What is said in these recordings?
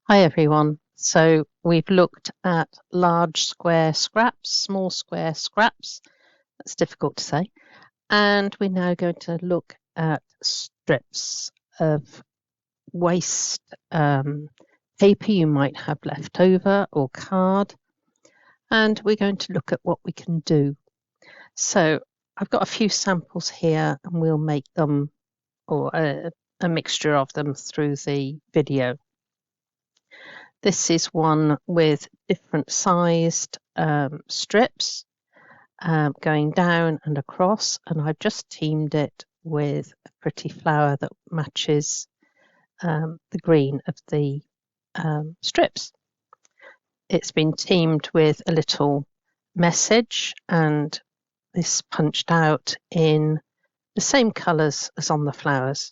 Hi everyone. So we've looked at large square scraps, small square scraps. That's difficult to say. And we're now going to look at strips of waste paper you might have left over or card. And we're going to look at what we can do. So I've got a few samples here and we'll make them or a mixture of them through the video. This is one with different sized strips going down and across, and I've just teamed it with a pretty flower that matches the green of the strips. It's been teamed with a little message, and this punched out in the same colours as on the flowers.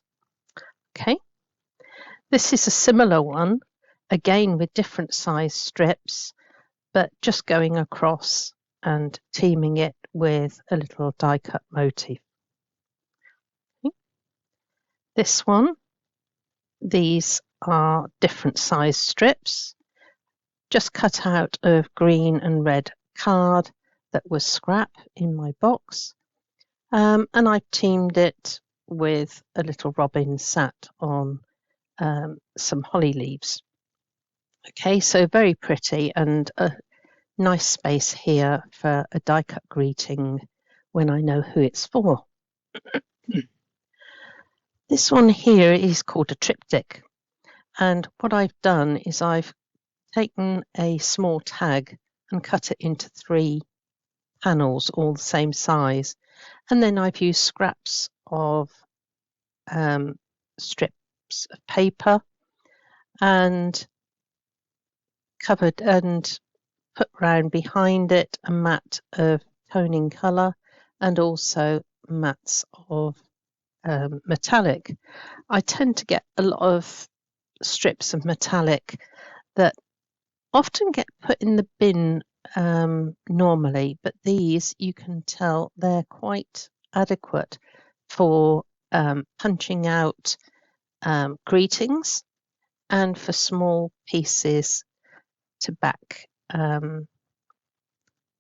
Okay, this is a similar one, again with different size strips, but just going across and teaming it with a little die cut motif. Okay. This one, these are different size strips, just cut out of green and red card that was scrap in my box, and I've teamed it with a little robin sat on some holly leaves. Okay, so very pretty, and a nice space here for a die cut greeting when I know who it's for. This one here is called a triptych, and what I've done is I've taken a small tag and cut it into 3 panels all the same size, and then I've used scraps of strips of paper and covered and put round behind it a mat of toning colour and also mats of metallic. I tend to get a lot of strips of metallic that often get put in the bin normally, but these you can tell they're quite adequate for punching out greetings and for small pieces to back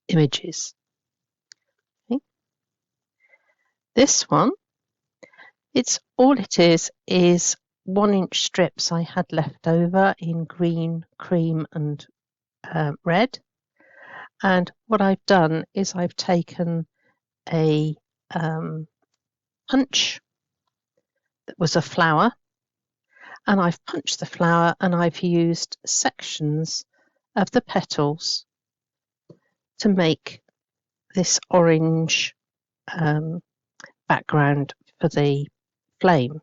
images. Okay. This one, all it is 1-inch strips I had left over in green, cream and red. And what I've done is I've taken a punch that was a flower, and I've punched the flower and I've used sections of the petals to make this orange background for the flame.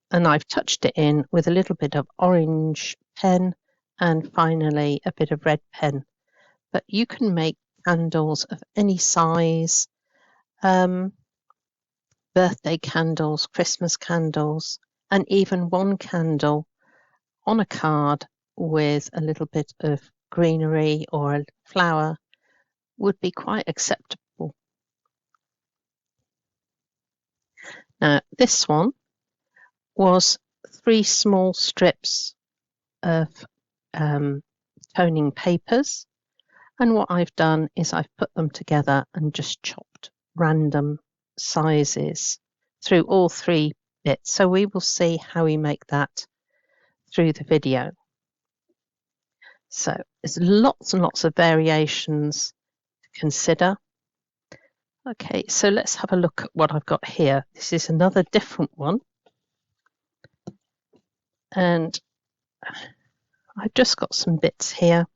And I've touched it in with a little bit of orange pen and finally a bit of red pen. But you can make candles of any size, birthday candles, Christmas candles, and even one candle on a card with a little bit of greenery or a flower would be quite acceptable. Now, this one was 3 small strips of toning papers, and what I've done is I've put them together and just chopped random sizes through all 3 bits. So we will see how we make that through the video. So there's lots and lots of variations to consider. Okay, so let's have a look at what I've got here. This is another different one. And I've just got some bits here.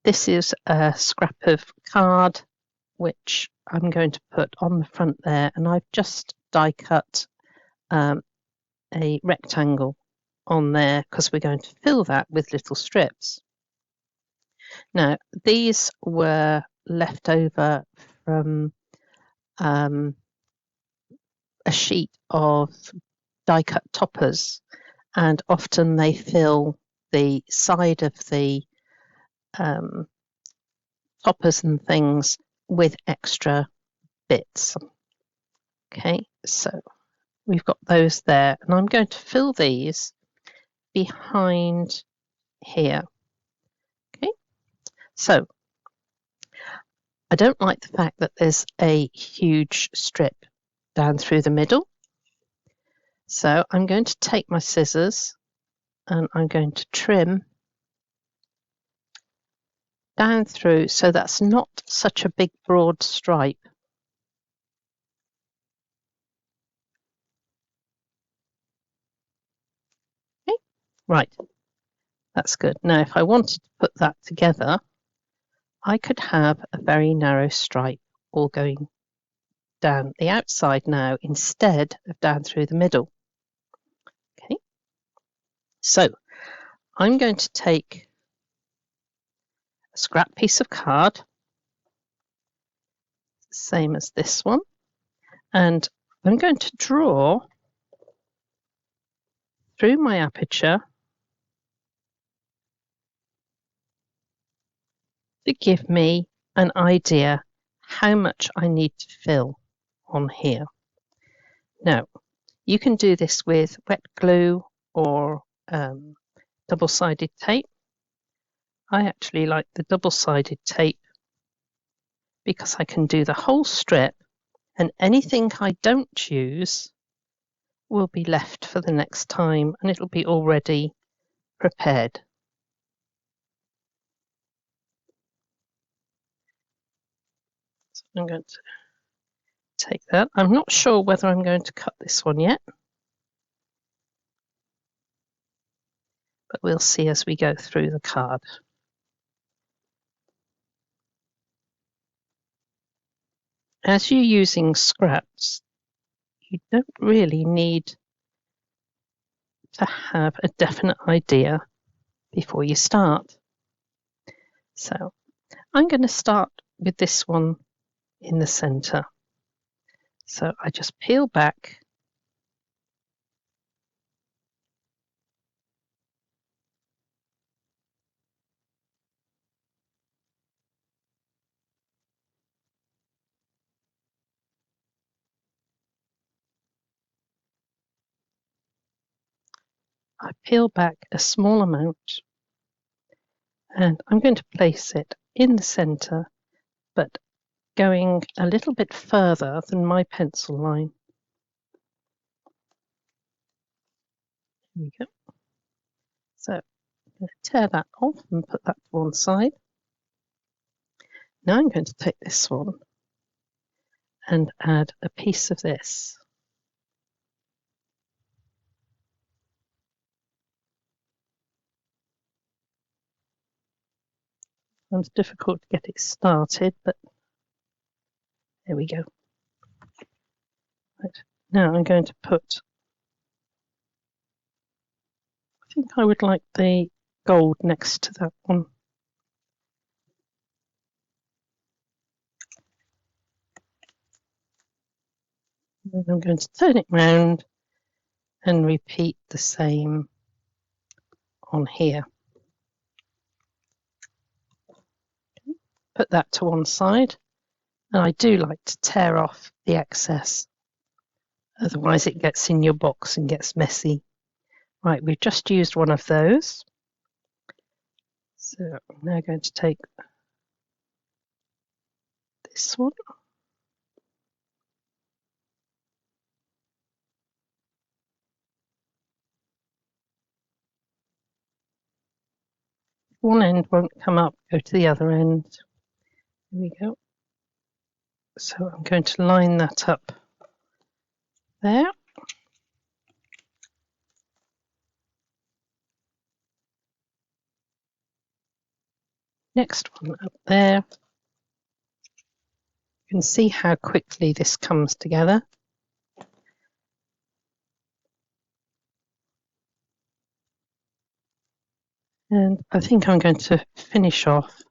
This is a scrap of card which I'm going to put on the front there, and I've just die cut a rectangle on there because we're going to fill that with little strips. Now, these were left over from a sheet of die cut toppers, and often they fill the side of the toppers and things with extra bits. Okay, so we've got those there, and I'm going to fill these behind here. Okay, so I don't like the fact that there's a huge strip down through the middle. So I'm going to take my scissors and I'm going to trim down through so that's not such a big broad stripe. Okay, right, that's good. Now if I wanted to put that together, I could have a very narrow stripe all going down the outside now instead of down through the middle. Okay, so I'm going to take a scrap piece of card, same as this one, and I'm going to draw through my aperture to give me an idea how much I need to fill on here. Now, you can do this with wet glue or double-sided tape. I actually like the double-sided tape because I can do the whole strip and anything I don't use will be left for the next time and it'll be already prepared. So I'm going to take that. I'm not sure whether I'm going to cut this one yet, but we'll see as we go through the card. As you're using scraps, you don't really need to have a definite idea before you start. So I'm going to start with this one in the center. So I just peel back a small amount and I'm going to place it in the center, but going a little bit further than my pencil line. Here we go. So I'm going to tear that off and put that to one side. Now I'm going to take this one and add a piece of this. It's difficult to get it started, but there we go. Right. Now I'm going to put, I think I would like the gold next to that one. And I'm going to turn it round and repeat the same on here. Okay. Put that to one side. And I do like to tear off the excess. Otherwise it gets in your box and gets messy. Right, we've just used one of those. So I'm now going to take this one. One end won't come up, go to the other end. There we go. So I'm going to line that up there. Next one up there. You can see how quickly this comes together. And I think I'm going to finish off.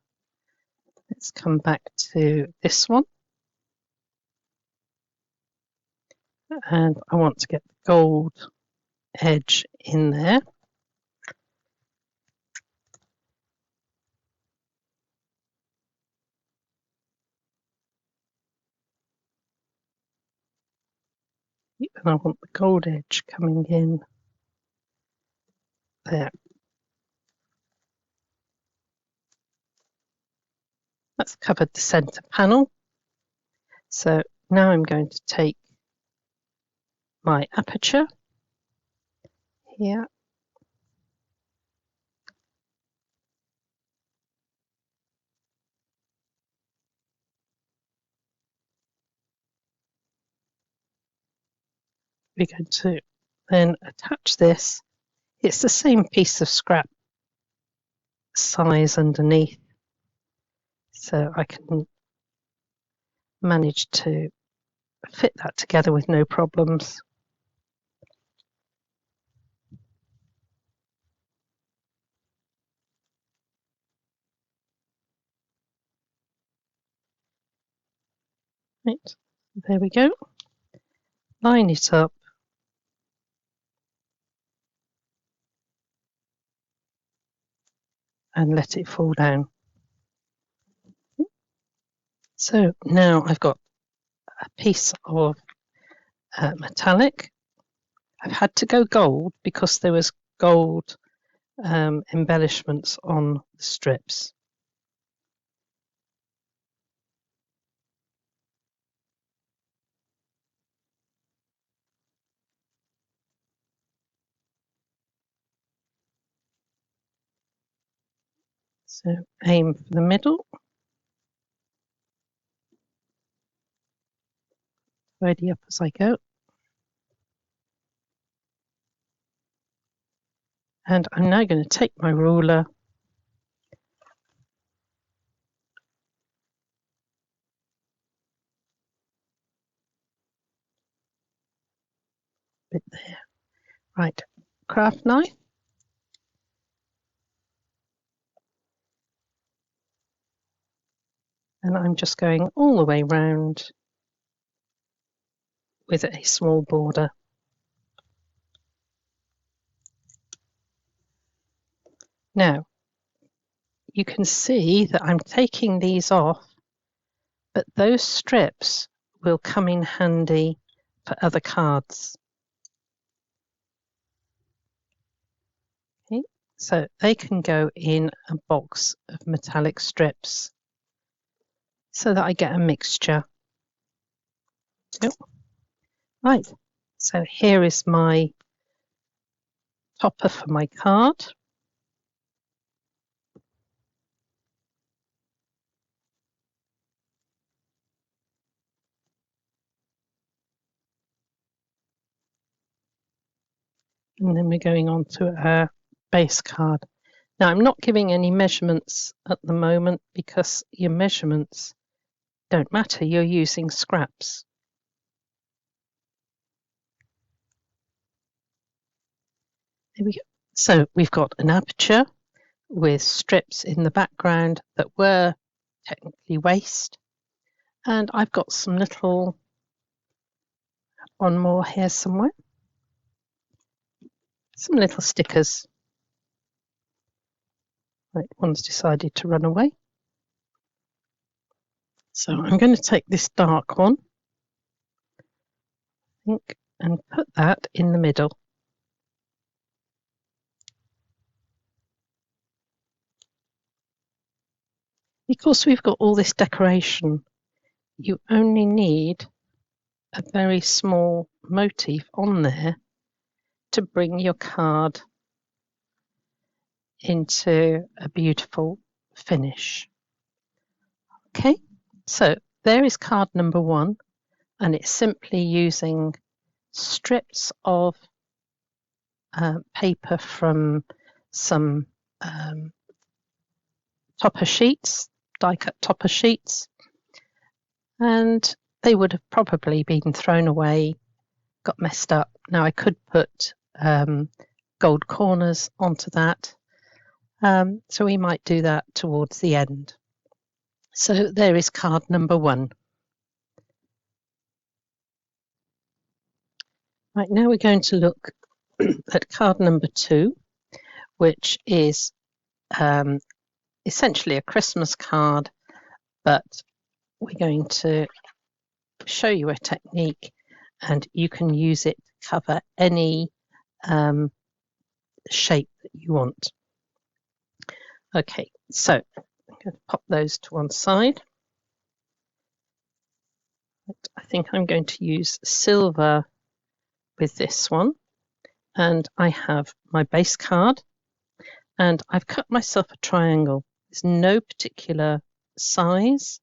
Let's come back to this one. And I want to get the gold edge in there. And I want the gold edge coming in There. That's covered the center panel. So now I'm going to take my aperture here. We're going to then attach this. It's the same piece of scrap size underneath, so I can manage to fit that together with no problems. Right, there we go. Line it up. And let it fall down. So now I've got a piece of metallic. I've had to go gold because there was gold embellishments on the strips. So aim for the middle. Tidy up as I go. And I'm now going to take my ruler bit there. Right, craft knife. And I'm just going all the way round with a small border. Now, you can see that I'm taking these off, but those strips will come in handy for other cards. Okay, so they can go in a box of metallic strips so that I get a mixture. Yep. Right, so here is my topper for my card. And then we're going on to our base card. Now, I'm not giving any measurements at the moment because your measurements don't matter. You're using scraps. There we go. So we've got an aperture with strips in the background that were technically waste. And I've got some little, one more here somewhere, some little stickers. Right, one's decided to run away. So I'm going to take this dark one, I think, and put that in the middle. Because we've got all this decoration, you only need a very small motif on there to bring your card into a beautiful finish. Okay, so there is card number 1, and it's simply using strips of paper from some topper sheets, die-cut topper sheets, and they would have probably been thrown away, got messed up. Now I could put gold corners onto that, so we might do that towards the end. So there is card number 1. Right, now we're going to look at card number 2, which is essentially a Christmas card, but we're going to show you a technique and you can use it to cover any shape that you want. Okay, so I'm going to pop those to one side. I think I'm going to use silver with this one, and I have my base card, and I've cut myself a triangle. There's no particular size,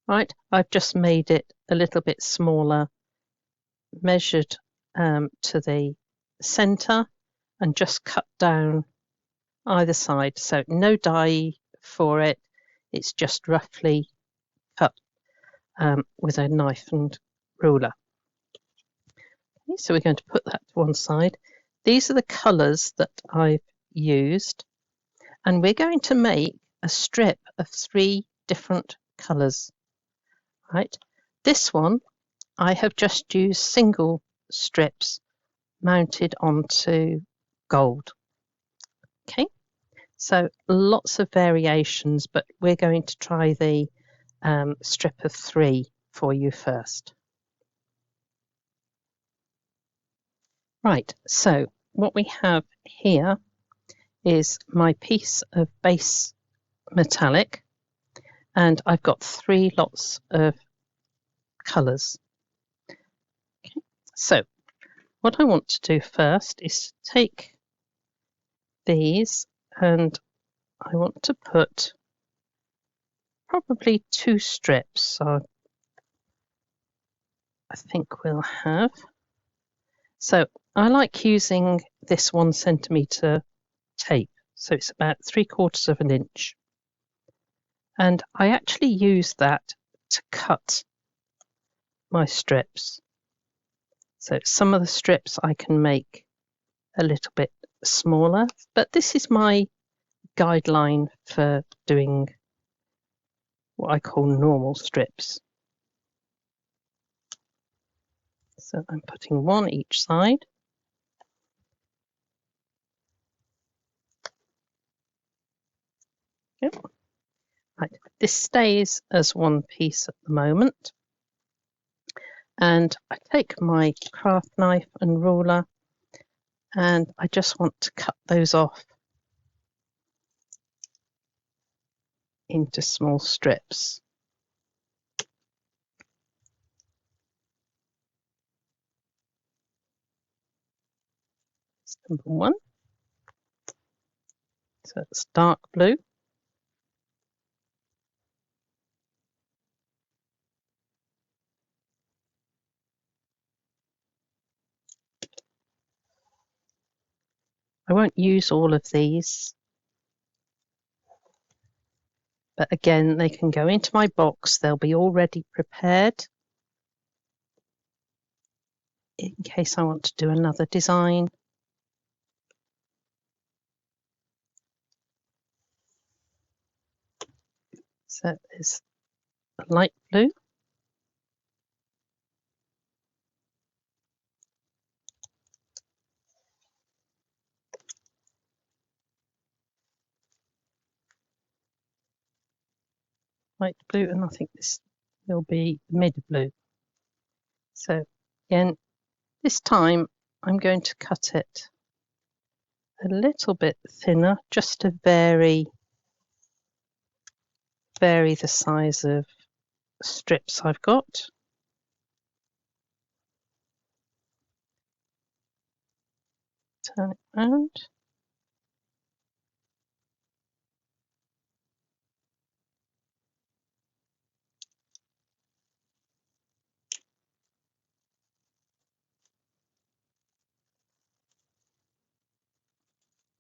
right? I've just made it a little bit smaller, measured to the center, and just cut down either side. So no die for it. It's just roughly cut with a knife and ruler. Okay, so we're going to put that to one side. These are the colours that I've used, and we're going to make a strip of 3 different colours. Right, this one I have just used single strips mounted onto gold. Okay, so lots of variations, but we're going to try the strip of 3 for you first. Right, so what we have here is my piece of base metallic, and I've got 3 lots of colours. Okay, so what I want to do first is take these, and I want to put probably 2 strips. So I think we'll have. So I like using this 1 centimetre tape, so it's about 3/4 of an inch, and I actually use that to cut my strips. So some of the strips I can make a little bit smaller, but this is my guideline for doing what I call normal strips. So I'm putting 1 each side. Yep. Right. This stays as one piece at the moment. And I take my craft knife and ruler, and I just want to cut those off into small strips. That's number 1. So it's dark blue. I won't use all of these, but again, they can go into my box. They'll be already prepared in case I want to do another design. So there's a light blue. Light blue, and I think this will be mid blue. So again, this time I'm going to cut it a little bit thinner, just to vary the size of strips I've got. Turn it around.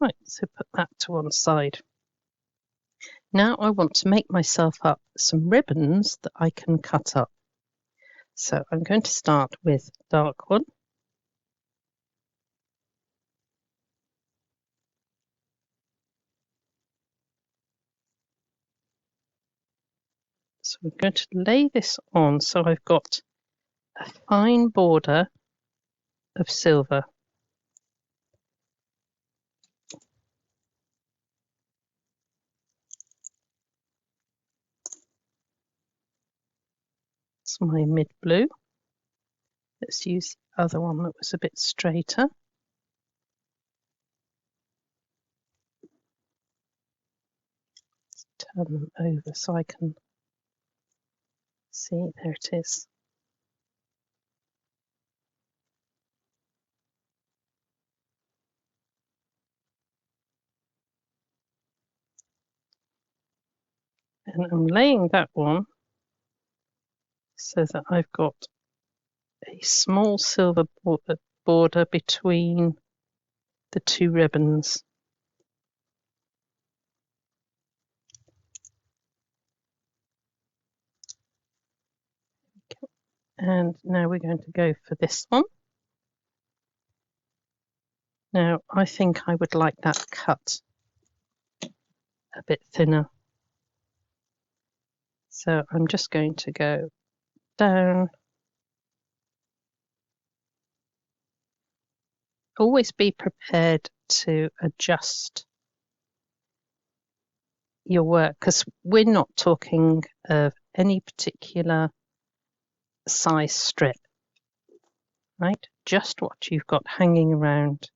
Right, so put that to one side. Now I want to make myself up some ribbons that I can cut up. So I'm going to start with dark one. So I'm going to lay this on so I've got a fine border of silver. It's my mid blue. Let's use the other one that was a bit straighter. turn them over so I can see. There it is. And I'm laying that one so that I've got a small silver border between the two ribbons. And now we're going to go for this one. Now I think I would like that cut a bit thinner. So I'm just going to go down. Always be prepared to adjust your work, because we're not talking of any particular size strip, right? Just what you've got hanging around.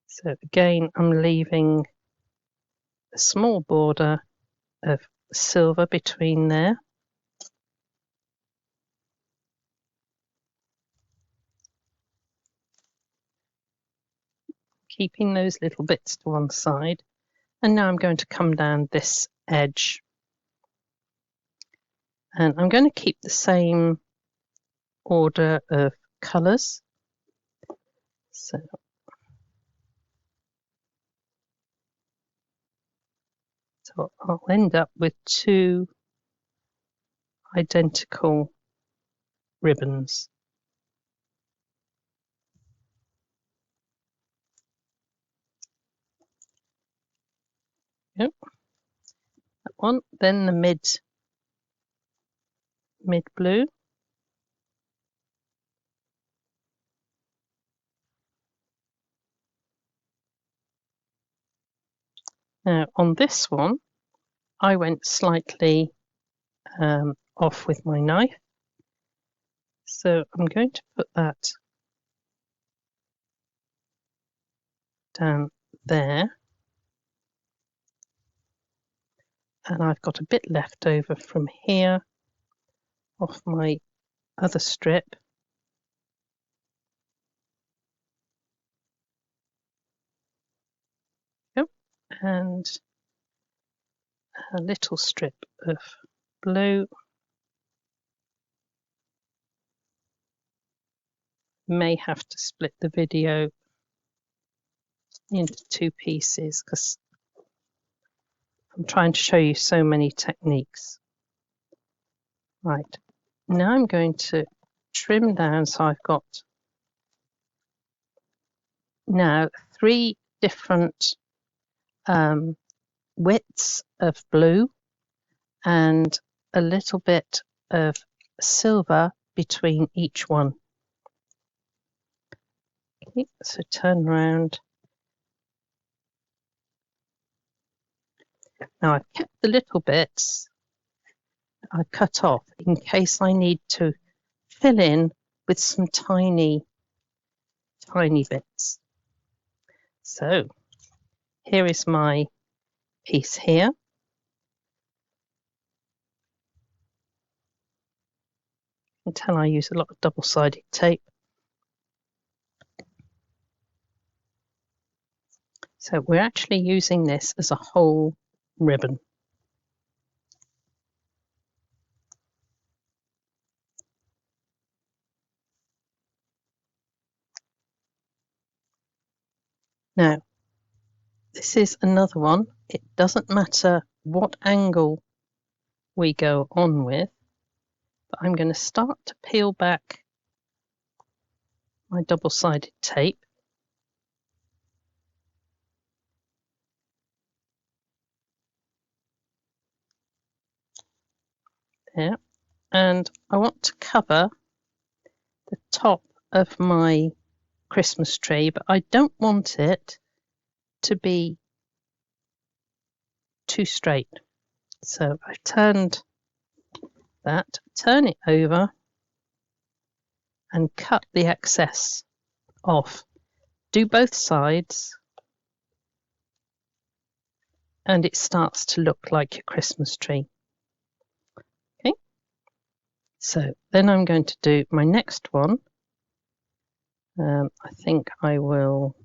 So again, I'm leaving a small border of silver between there. Keeping those little bits to one side. And now I'm going to come down this edge. And I'm going to keep the same order of colours. So I'll end up with two identical ribbons. Yep. That one, then the mid blue. Now on this one, I went slightly off with my knife. So I'm going to put that down there. And I've got a bit left over from here off my other strip. Yep. And a little strip of blue. May have to split the video into two pieces because I'm trying to show you so many techniques. Right, now I'm going to trim down, so I've got now 3 different widths of blue and a little bit of silver between each one. Okay, so turn around. Now I've kept the little bits I cut off in case I need to fill in with some tiny bits. So here is my piece here. You can tell I use a lot of double-sided tape. So we're actually using this as a whole ribbon. Now, this is another one. It doesn't matter what angle we go on with, but I'm going to start to peel back my double-sided tape. There. And I want to cover the top of my Christmas tree, but I don't want it to be too straight. So I've turned that, turn it over and cut the excess off. Do both sides. and it starts to look like your Christmas tree. Okay, so then I'm going to do my next one. I think I will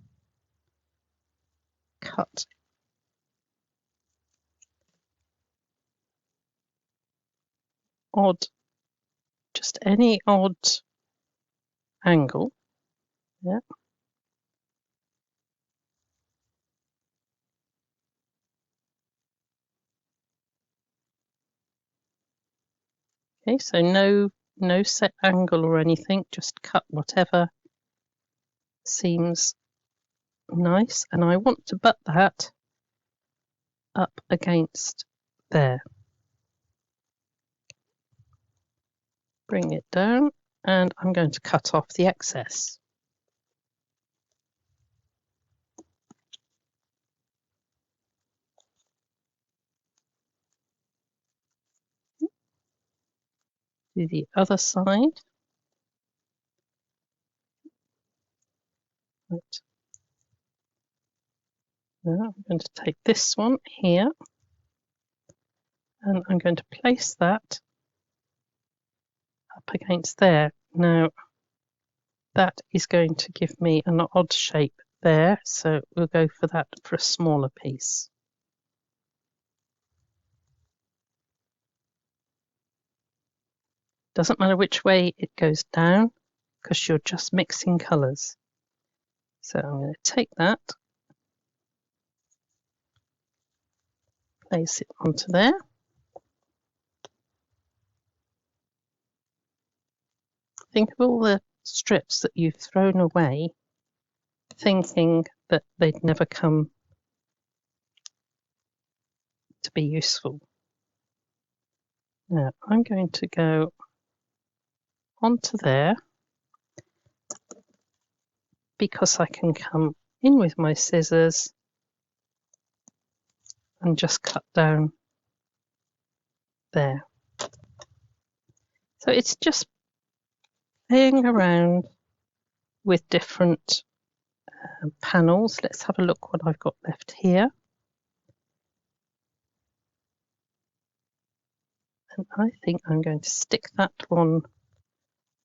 cut just any odd angle. Yeah. Okay, so no set angle or anything, just cut whatever seems nice, and I want to butt that up against there. Bring it down, and I'm going to cut off the excess. Do the other side. Right. Now I'm going to take this one here, and I'm going to place that up against there. Now that is going to give me an odd shape there, so we'll go for that for a smaller piece. Doesn't matter which way it goes down because you're just mixing colours. So I'm going to take that, place it onto there. Think of all the strips that you've thrown away, thinking that they'd never come to be useful. Now I'm going to go onto there because I can come in with my scissors and just cut down there. So it's just playing around with different panels. Let's have a look what I've got left here. And I think I'm going to stick that one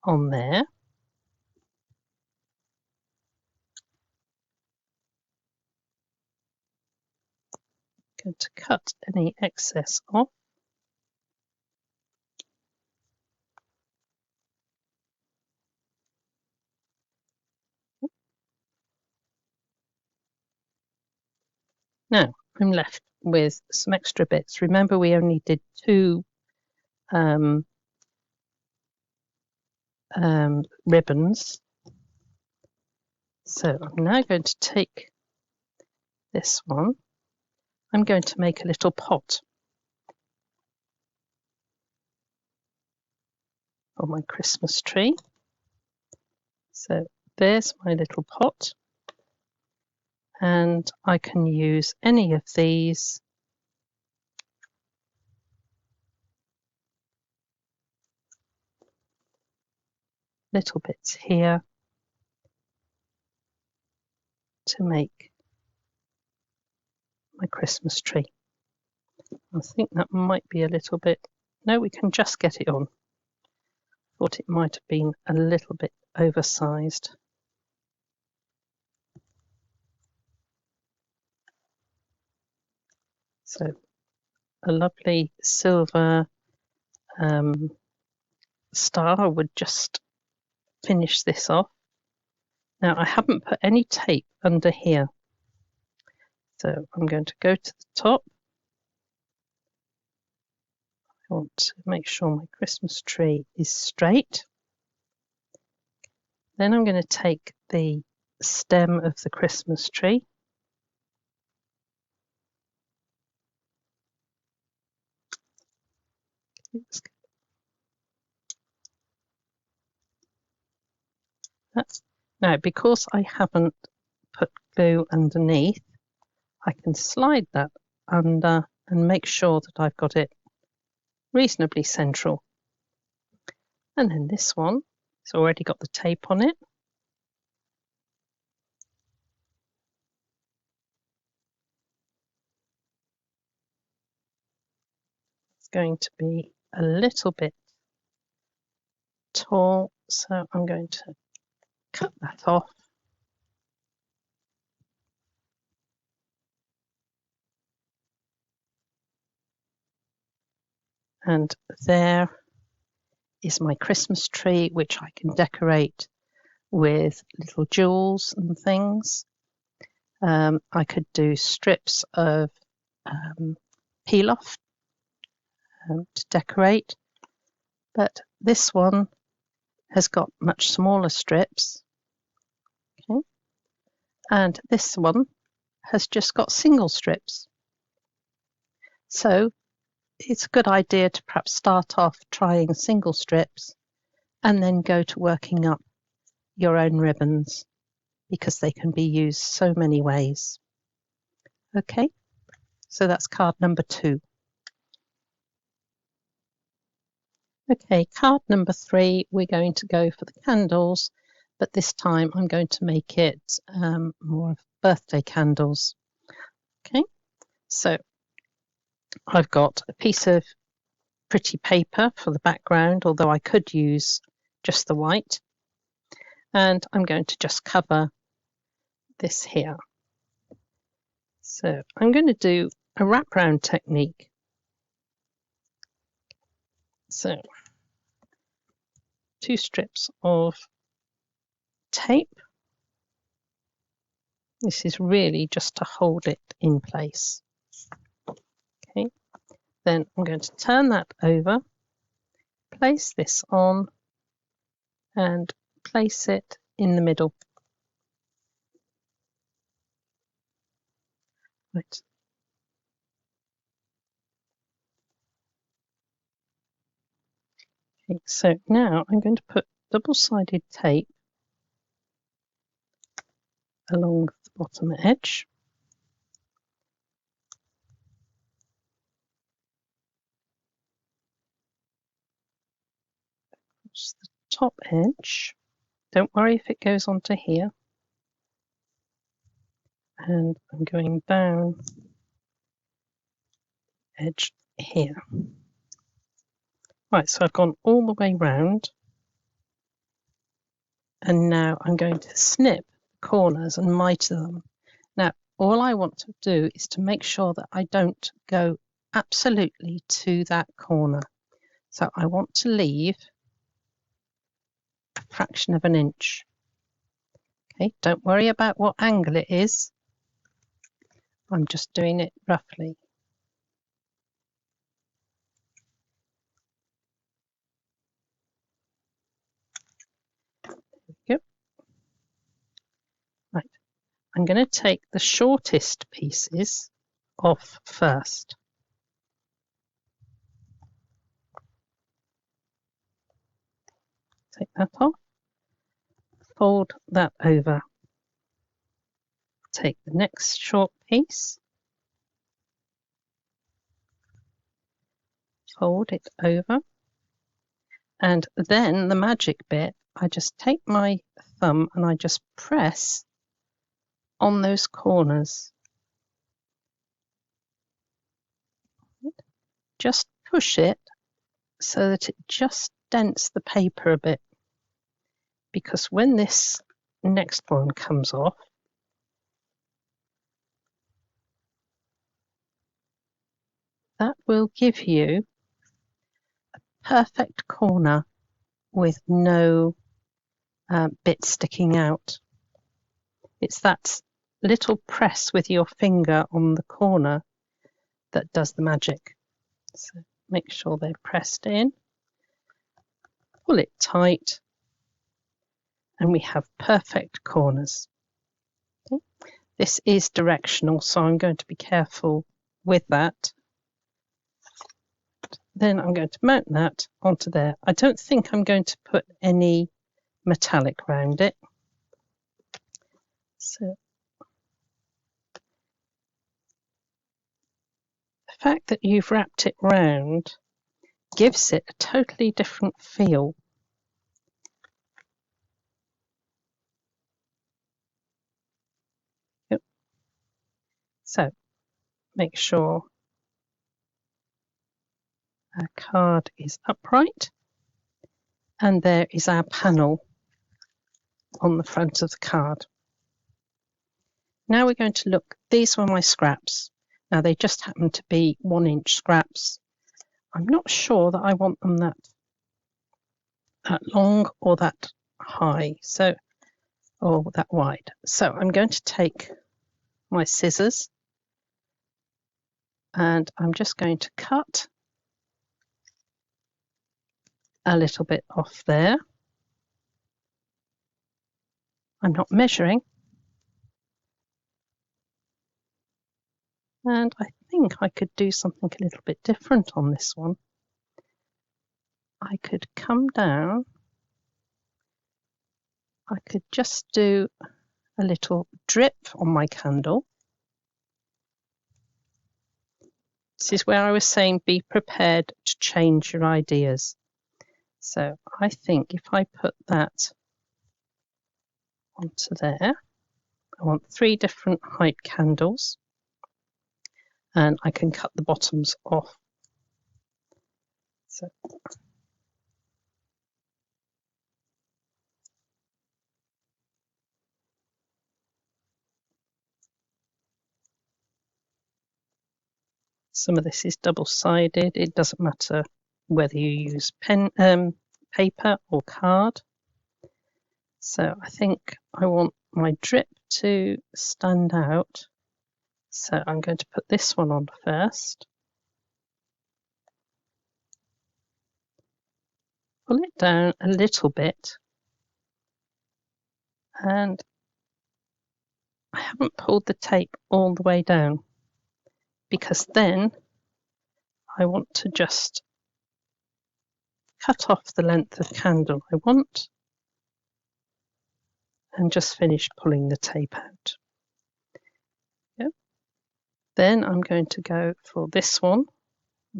on there. Going to cut any excess off. Now I'm left with some extra bits. Remember, we only did two ribbons. So I'm now going to take this one. I'm going to make a little pot for my Christmas tree. So there's my little pot, and I can use any of these little bits here to make my Christmas tree. I think that might be a little bit, no, we can just get it on. Thought it might have been a little bit oversized. So a lovely silver star would just finish this off. Now I haven't put any tape under here, so I'm going to go to the top. I want to make sure my Christmas tree is straight. Then I'm going to take the stem of the Christmas tree. Now, because I haven't put glue underneath, I can slide that under and make sure that I've got it reasonably central. And then this one, it's already got the tape on it. going to be a little bit tall, so I'm going to cut that off. And there is my Christmas tree, which I can decorate with little jewels and things. I could do strips of peel off to decorate, but this one has got much smaller strips. Okay, and this one has just got single strips. So it's a good idea to perhaps start off trying single strips and then go to working up your own ribbons, because they can be used so many ways. Okay, so that's card number 2. Okay, card number 3, we're going to go for the candles, but this time I'm going to make it more of birthday candles. Okay, so I've got a piece of pretty paper for the background, although I could use just the white, and I'm going to just cover this here. So I'm going to do a wraparound technique. So 2 strips of tape. This is really just to hold it in place. Okay, then I'm going to turn that over, place this on, and place it in the middle. Right. Okay, so now I'm going to put double-sided tape along the bottom edge. Across the top edge. Don't worry if it goes onto here. And I'm going down edge here. Right, so I've gone all the way round, and now I'm going to snip the corners and miter them. Now, all I want to do is to make sure that I don't go absolutely to that corner. So I want to leave a fraction of an inch. Okay, don't worry about what angle it is. I'm just doing it roughly. Yep. Right. I'm going to take the shortest pieces off first. Take that off. Fold that over. Take the next short piece. Fold it over. And then the magic bit, I just take my thumb and I just press on those corners. Just push it so that it just dents the paper a bit, because when this next one comes off, that will give you a perfect corner with no bit sticking out. It's that little press with your finger on the corner that does the magic. So make sure they're pressed in, pull it tight, and we have perfect corners. Okay. This is directional, so I'm going to be careful with that. Then I'm going to mount that onto there. I don't think I'm going to put any metallic around it. So the fact that you've wrapped it round gives it a totally different feel. Yep. So make sure Our card is upright, and there is our panel on the front of the card. Now we're going to look. These were my scraps. Now they just happen to be 1-inch scraps. I'm not sure that I want them that long or that high, or that wide. So I'm going to take my scissors and I'm just going to cut a little bit off there. I'm not measuring, and I think I could do something a little bit different on this one. I could come down, I could just do a little drip on my candle. This is where I was saying be prepared to change your ideas. So I think if I put that onto there, I want 3 different height candles, and I can cut the bottoms off. So some of this is double-sided. It doesn't matter whether you use paper or card. So I think I want my drip to stand out. So I'm going to put this one on first. Pull it down a little bit. And I haven't pulled the tape all the way down, because then I want to just cut off the length of candle I want and just finish pulling the tape out. Yep. Then I'm going to go for this one.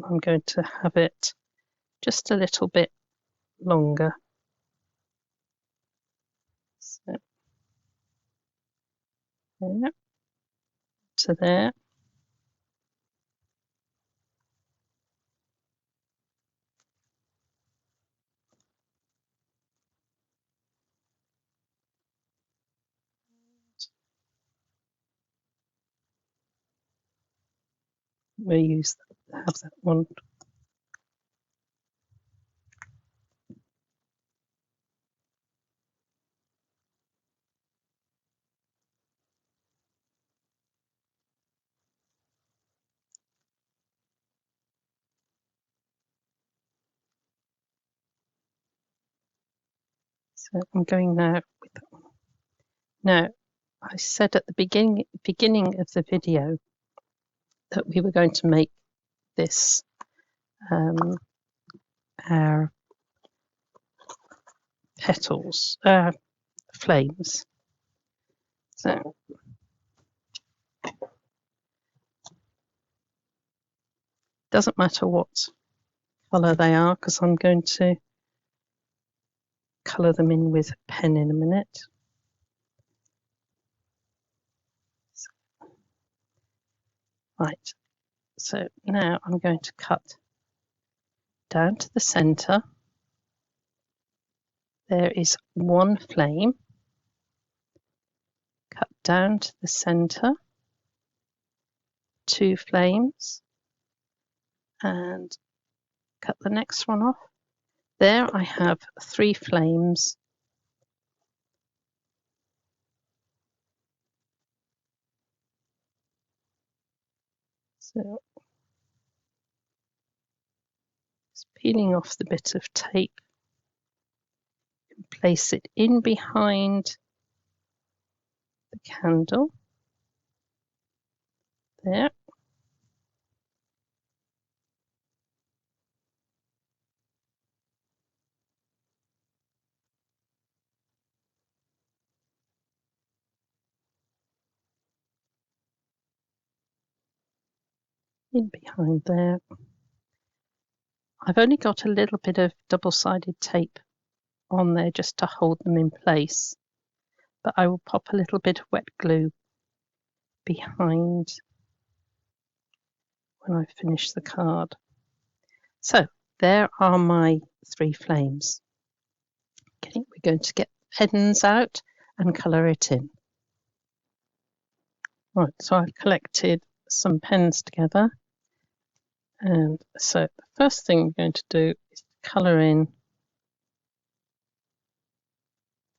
I'm going to have it just a little bit longer. So there to there. We'll have that one. So I'm going now with that one. Now, I said at the beginning of the video that we were going to make this our petals, flames. So doesn't matter what colour they are, because I'm going to colour them in with a pen in a minute. Right, so now I'm going to cut down to the centre. There is 1 flame. Cut down to the centre, 2 flames, and cut the next one off. There I have 3 flames. So just peeling off the bit of tape, and place it in behind the candle. There. In behind there. I've only got a little bit of double-sided tape on there just to hold them in place, but I will pop a little bit of wet glue behind when I finish the card. So there are my 3 flames. Okay, we're going to get pens out and colour it in. Right, so I've collected some pens together, and so the first thing we're going to do is colour in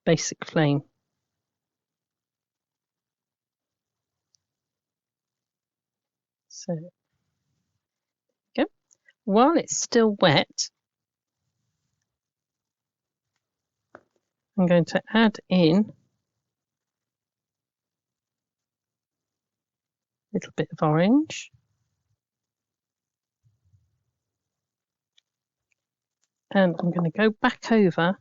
basic flame. So while it's still wet, I'm going to add in a little bit of orange, and I'm going to go back over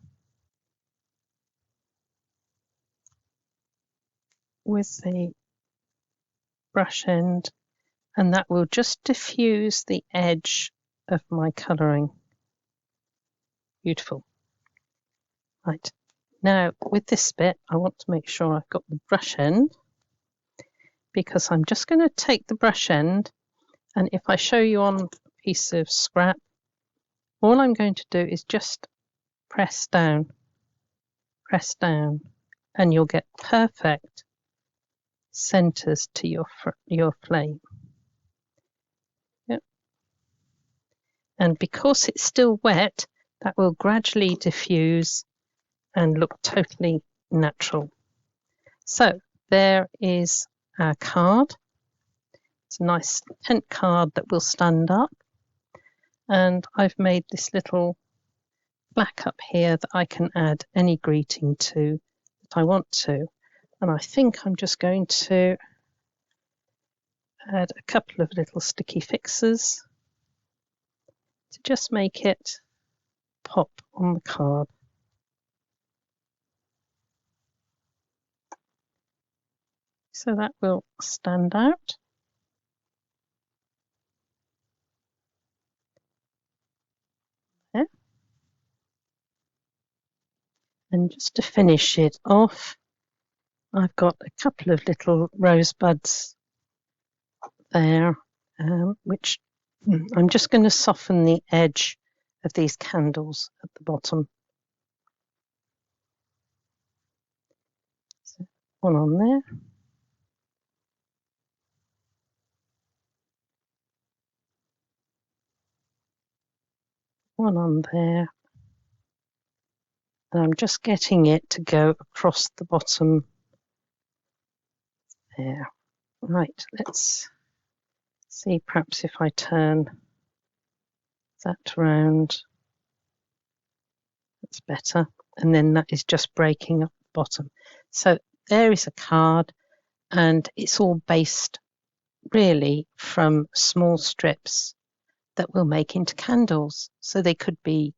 with the brush end, and that will just diffuse the edge of my colouring. Beautiful. Right, now with this bit I want to make sure I've got the brush end, because I'm just going to take the brush end, and if I show you on a piece of scrap, all I'm going to do is just press down, and you'll get perfect centers to your flame. Yep. And because it's still wet, that will gradually diffuse and look totally natural. So there is our card. It's a nice tent card that will stand up, and I've made this little plaque up here that I can add any greeting to that I want to, and I think I'm just going to add a couple of little sticky fixes to just make it pop on the card. So that will stand out. There. And just to finish it off, I've got a couple of little rosebuds there, which I'm just going to soften the edge of these candles at the bottom. So one on there. One on there. And I'm just getting it to go across the bottom there. Right, let's see, perhaps if I turn that round, that's better. And then that is just breaking up the bottom. So there is a card, and it's all based really from small strips that we'll make into candles. So they could be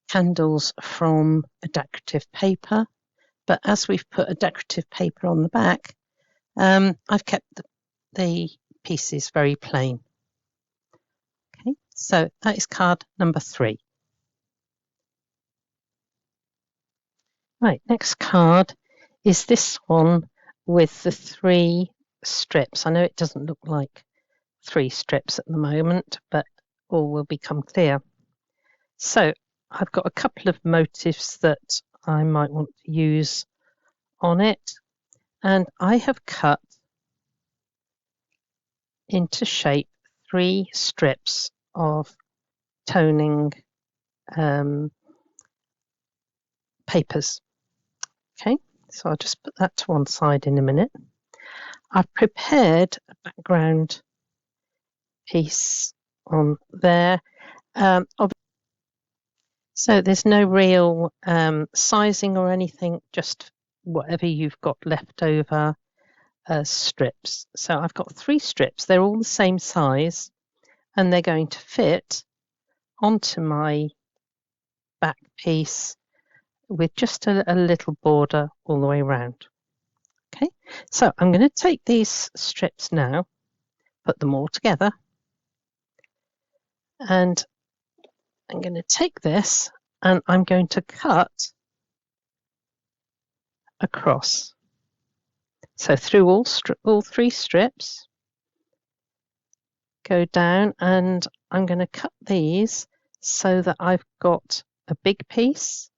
candles from a decorative paper, but as we've put a decorative paper on the back, I've kept the pieces very plain. Okay, so that is card number 3. Right, next card is this one with the 3 strips. I know it doesn't look like 3 strips at the moment, but all will become clear. So I've got a couple of motifs that I might want to use on it, and I have cut into shape 3 strips of toning papers. Okay, so I'll just put that to one side in a minute. I've prepared a background piece on there. So there's no real sizing or anything, just whatever you've got left over as strips. So I've got 3 strips. They're all the same size, and they're going to fit onto my back piece with just a little border all the way around. Okay, so I'm going to take these strips now, put them all together, and I'm going to take this and I'm going to cut across. So through all 3 strips, go down, and I'm going to cut these so that I've got a big piece,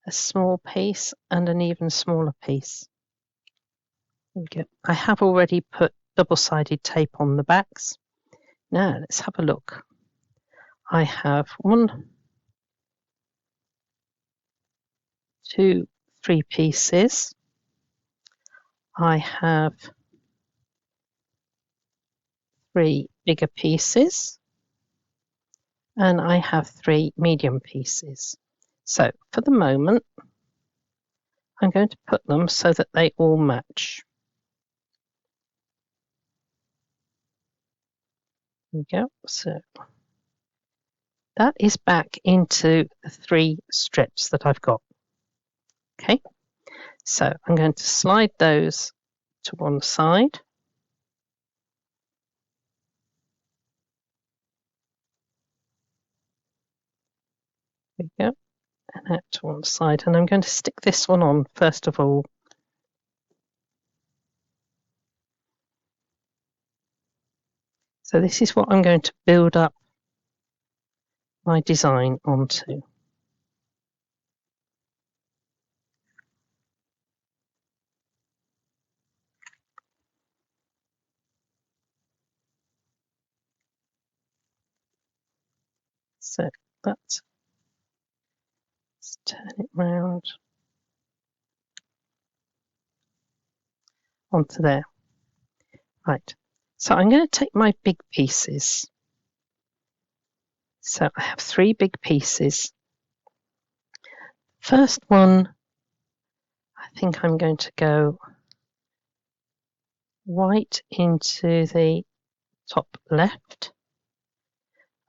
a small piece, and an even smaller piece. There we go. I have already put double-sided tape on the backs. Now let's have a look. I have 1, 2, 3 pieces. I have 3 bigger pieces, and I have 3 medium pieces. So for the moment, I'm going to put them so that they all match. There we go. So that is back into the 3 strips that I've got. Okay, so I'm going to slide those to one side. There we go, and that to one side. And I'm going to stick this one on first of all. So this is what I'm going to build up my design onto. So let's turn it round onto there. Right, so I'm going to take my big pieces. So I have 3 big pieces. First one, I think I'm going to go white into the top left.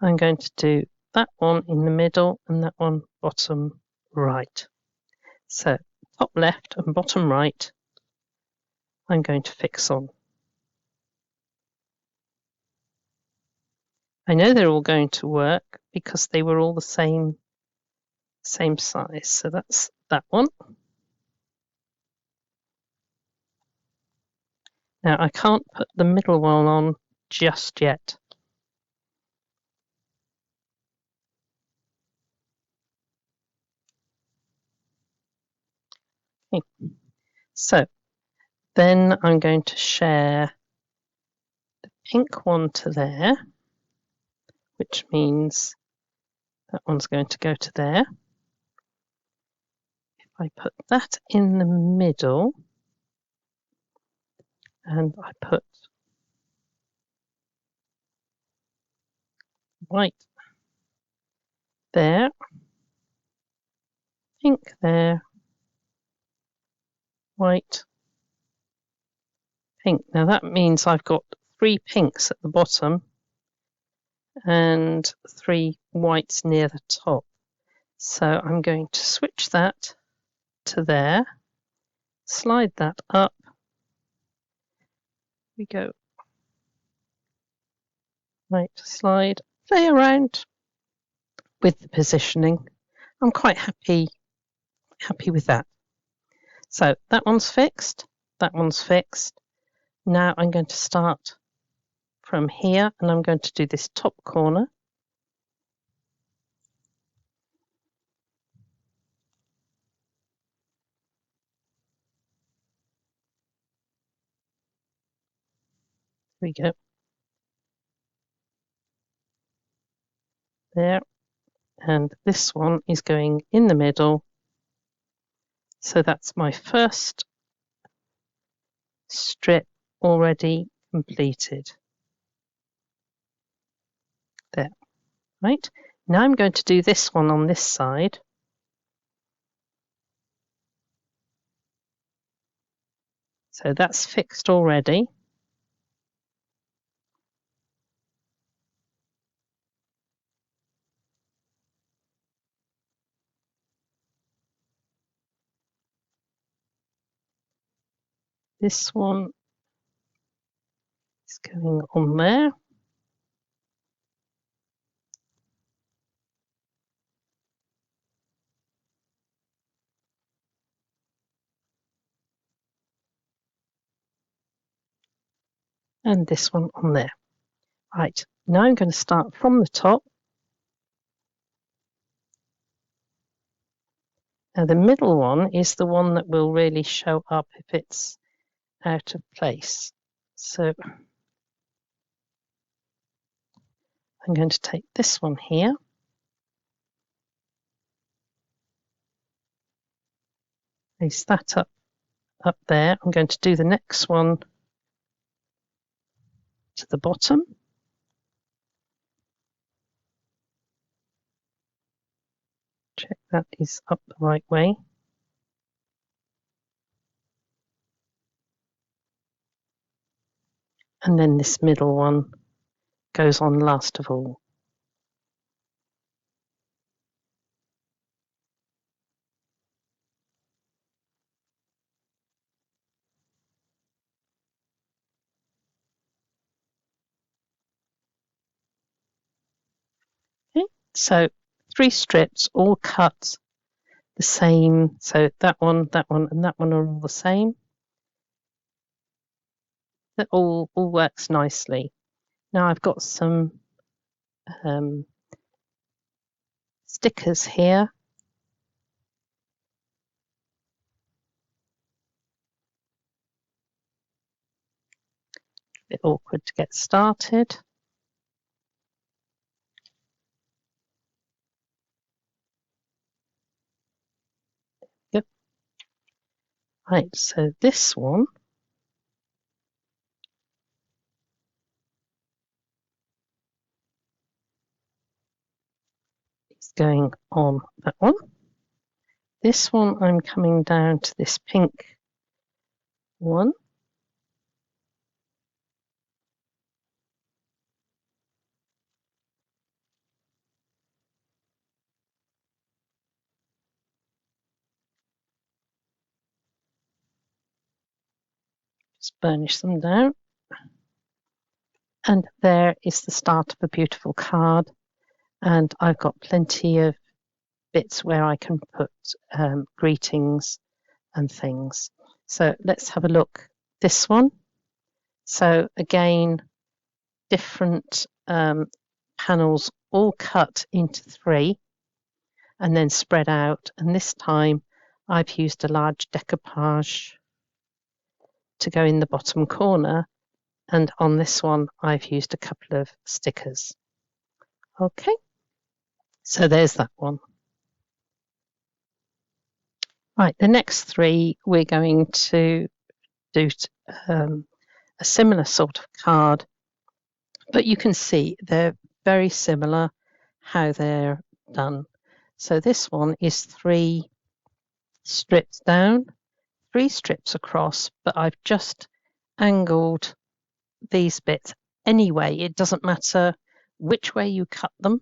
I'm going to do that one in the middle and that one bottom right. So top left and bottom right, I'm going to fix on. I know they're all going to work because they were all the same size. So that's that one. Now I can't put the middle one on just yet. Okay. So then I'm going to share the pink one to there, which means that one's going to go to there. If I put that in the middle and I put white there, pink there, white, pink. Now that means I've got 3 pinks at the bottom and 3 whites near the top. So I'm going to switch that to there, slide that up. We go. Right, slide, play around with the positioning. I'm quite happy with that. So that one's fixed, that one's fixed. Now I'm going to start from here and I'm going to do this top corner. Here we go. There. And this one is going in the middle. So that's my first strip already completed. There. Right. Now I'm going to do this one on this side. So that's fixed already. This one is going on there. And this one on there. Right, now I'm going to start from the top. Now the middle one is the one that will really show up if it's out of place. So I'm going to take this one here. Place that up there. I'm going to do the next one to the bottom. Check that is up the right way. And then this middle one goes on last of all. Okay, so 3 strips all cut the same. So that one, and that one are all the same. That all works nicely. Now I've got some stickers here. A bit awkward to get started. Yep. Right, so this one is going on that one. This one I'm coming down to this pink one. Just burnish them down. And there is the start of a beautiful card. And I've got plenty of bits where I can put greetings and things. So let's have a look. This one. So again, different panels all cut into 3 and then spread out. And this time I've used a large decoupage to go in the bottom corner. And on this one, I've used a couple of stickers. Okay, so there's that one. Right, the next 3, we're going to do a similar sort of card, but you can see they're very similar how they're done. So this one is 3 strips down, 3 strips across, but I've just angled these bits anyway. It doesn't matter which way you cut them.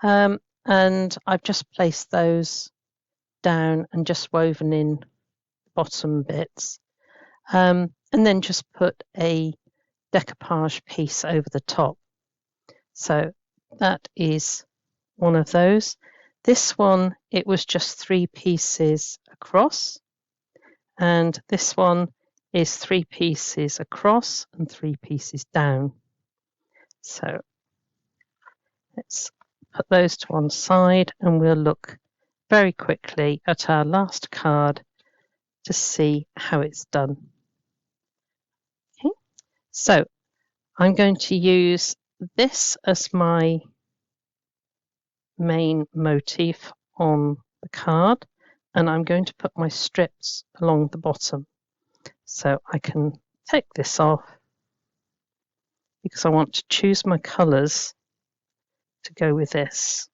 And I've just placed those down and just woven in the bottom bits. And then just put a decoupage piece over the top. So that is one of those. This one, it was just 3 pieces across. And this one is 3 pieces across and 3 pieces down. So let's put those to one side and we'll look very quickly at our last card to see how it's done. Okay, so I'm going to use this as my main motif on the card, and I'm going to put my strips along the bottom. So I can take this off because I want to choose my colours to go with this.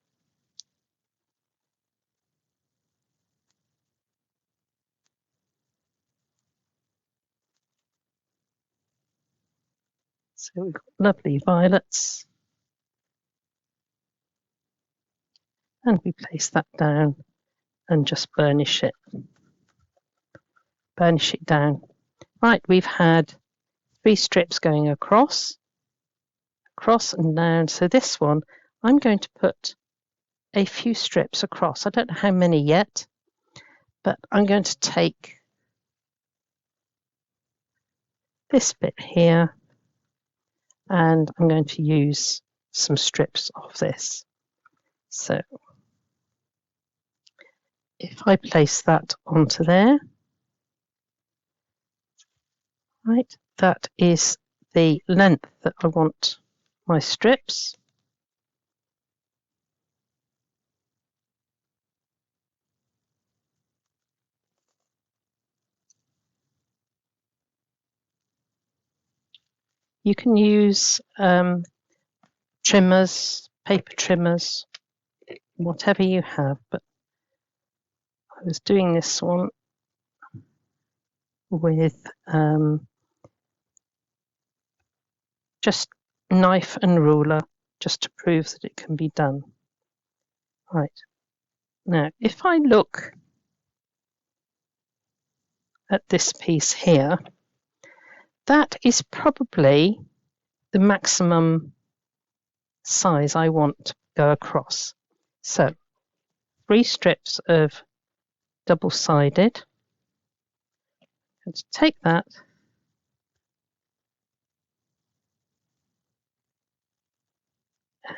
So we've got lovely violets. And we place that down and just burnish it. Burnish it down. Right, we've had 3 strips going across and down. So this one, I'm going to put a few strips across. I don't know how many yet, but I'm going to take this bit here, and I'm going to use some strips of this. So if I place that onto there, right, that is the length that I want my strips. You can use trimmers, paper trimmers, whatever you have, but I was doing this one with just knife and ruler, just to prove that it can be done. Right, now if I look at this piece here, that is probably the maximum size I want to go across. So 3 strips of double-sided, and to take that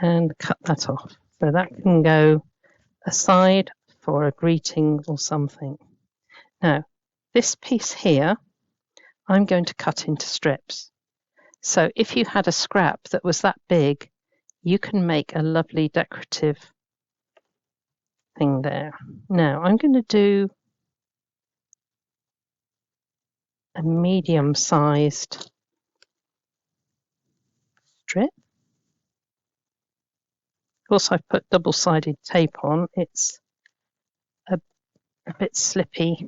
and cut that off. So that can go aside for a greeting or something. Now, this piece here, I'm going to cut into strips. So if you had a scrap that was that big, you can make a lovely decorative thing there. Now, I'm going to do a medium-sized strip. Of course, I've put double-sided tape on. It's a bit slippy.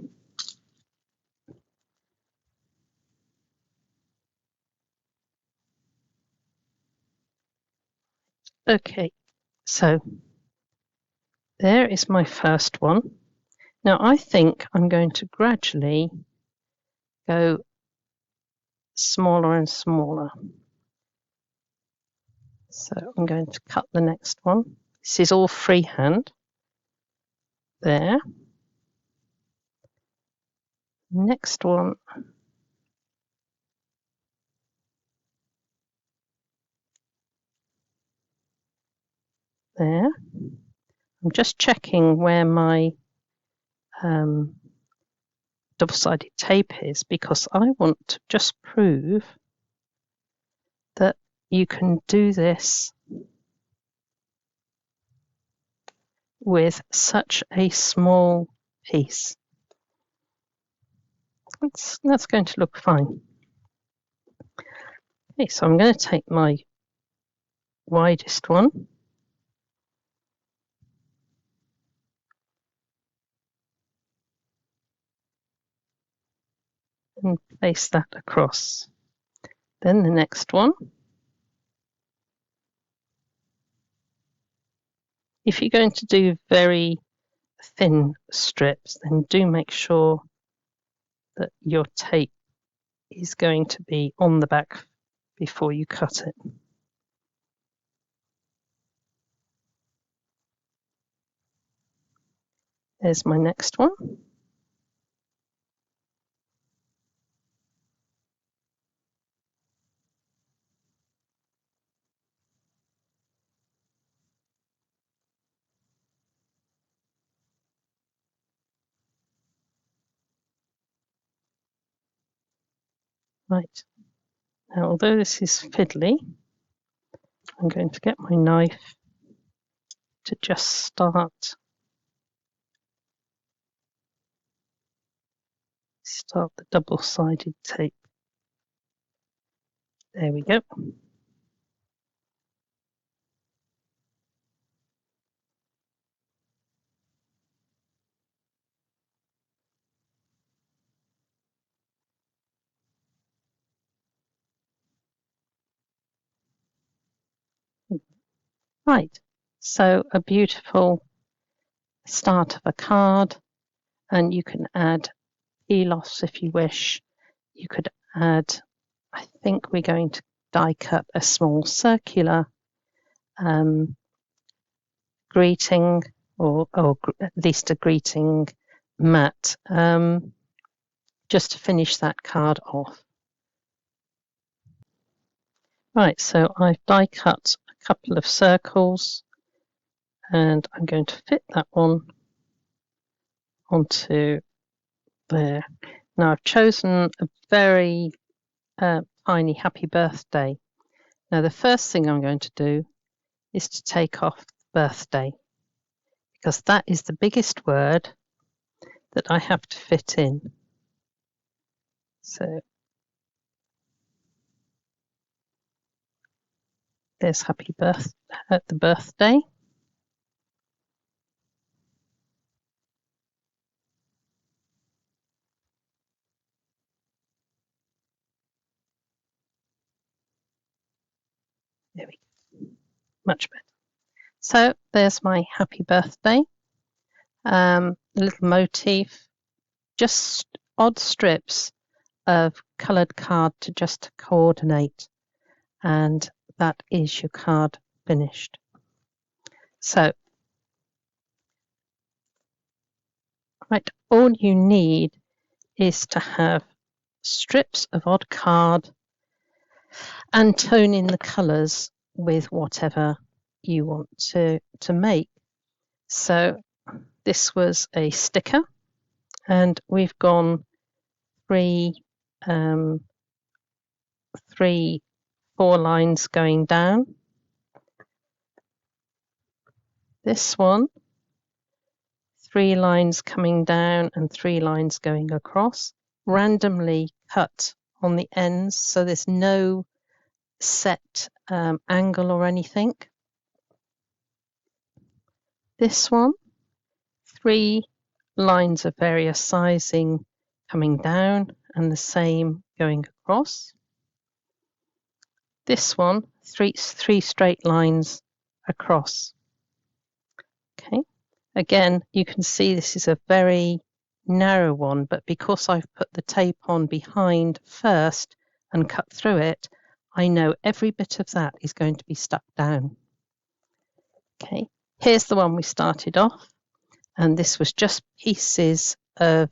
Okay, so there is my first one. Now I think I'm going to gradually go smaller and smaller. So I'm going to cut the next one. This is all freehand. There. Next one. There. I'm just checking where my double-sided tape is, because I want to just prove that you can do this with such a small piece. That's going to look fine. Okay, so I'm going to take my widest one and place that across. Then the next one. If you're going to do very thin strips, then do make sure that your tape is going to be on the back before you cut it. There's my next one. Right, now although this is fiddly, I'm going to get my knife to just start the double-sided tape. There we go. Right, so a beautiful start of a card, and you can add peel-offs if you wish. You could add, I think we're going to die cut a small circular greeting, or at least a greeting mat, just to finish that card off. Right, so I've die cut a couple of circles and I'm going to fit that one onto there. Now I've chosen a very tiny happy birthday. Now the first thing I'm going to do is to take off birthday, because that is the biggest word that I have to fit in. So there's happy the birthday. There we go. Much better. So there's my happy birthday. A little motif, just odd strips of coloured card to just coordinate, and that is your card finished. So, right, all you need is to have strips of odd card and tone in the colours with whatever you want to make. So this was a sticker, and we've gone four lines going down. This one, 3 lines coming down and 3 lines going across, randomly cut on the ends, so there's no set angle or anything. This one, 3 lines of various sizing coming down and the same going across. This one, 3 straight lines across. Okay, again, you can see this is a very narrow one, but because I've put the tape on behind first and cut through it, I know every bit of that is going to be stuck down. Okay, here's the one we started off, and this was just pieces of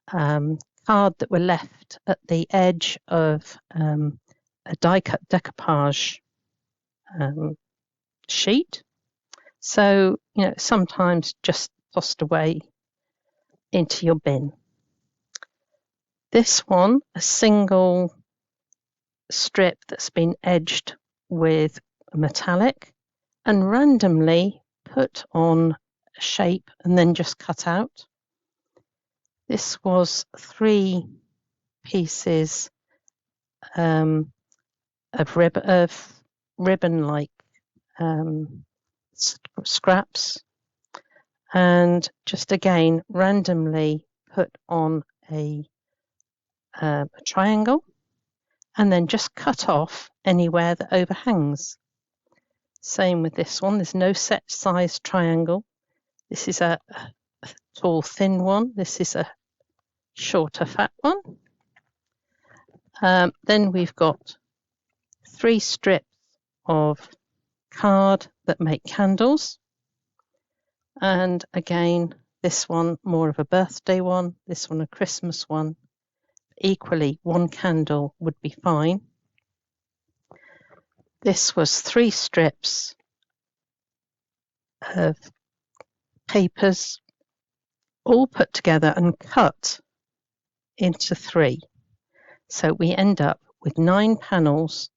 card that were left at the edge of a die cut decoupage sheet. So, you know, sometimes just tossed away into your bin. This one, a single strip that's been edged with metallic and randomly put on a shape and then just cut out. This was 3 pieces of ribbon-like scraps, and just again randomly put on a triangle and then just cut off anywhere that overhangs. Same with this one, there's no set size triangle. This is a tall thin one, this is a shorter fat one. Then we've got 3 strips of card that make candles, and again this one more of a birthday one, this one a Christmas one. Equally, 1 candle would be fine. This was 3 strips of papers all put together and cut into 3. So we end up with 9 panels,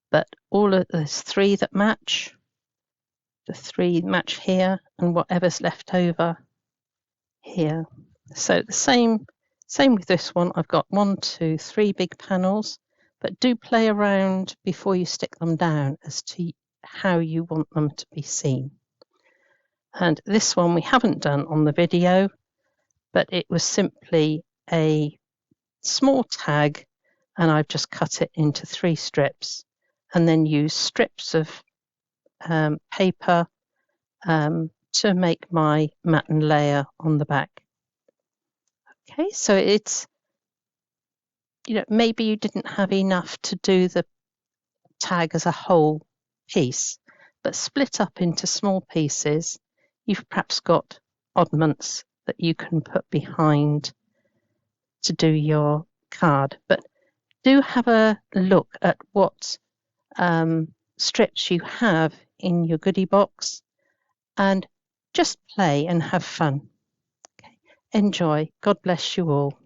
but all of there's 3 that match. The 3 match here and whatever's left over here. So the same with this one. I've got 1, 2, 3 big panels, but do play around before you stick them down as to how you want them to be seen. And this one we haven't done on the video, but it was simply a small tag, and I've just cut it into 3 strips and then used strips of paper to make my matten layer on the back. Okay, so it's, you know, maybe you didn't have enough to do the tag as a whole piece, but split up into small pieces. You've perhaps got oddments that you can put behind to do your card, but do have a look at what strips you have in your goodie box and just play and have fun. Okay. Enjoy. God bless you all.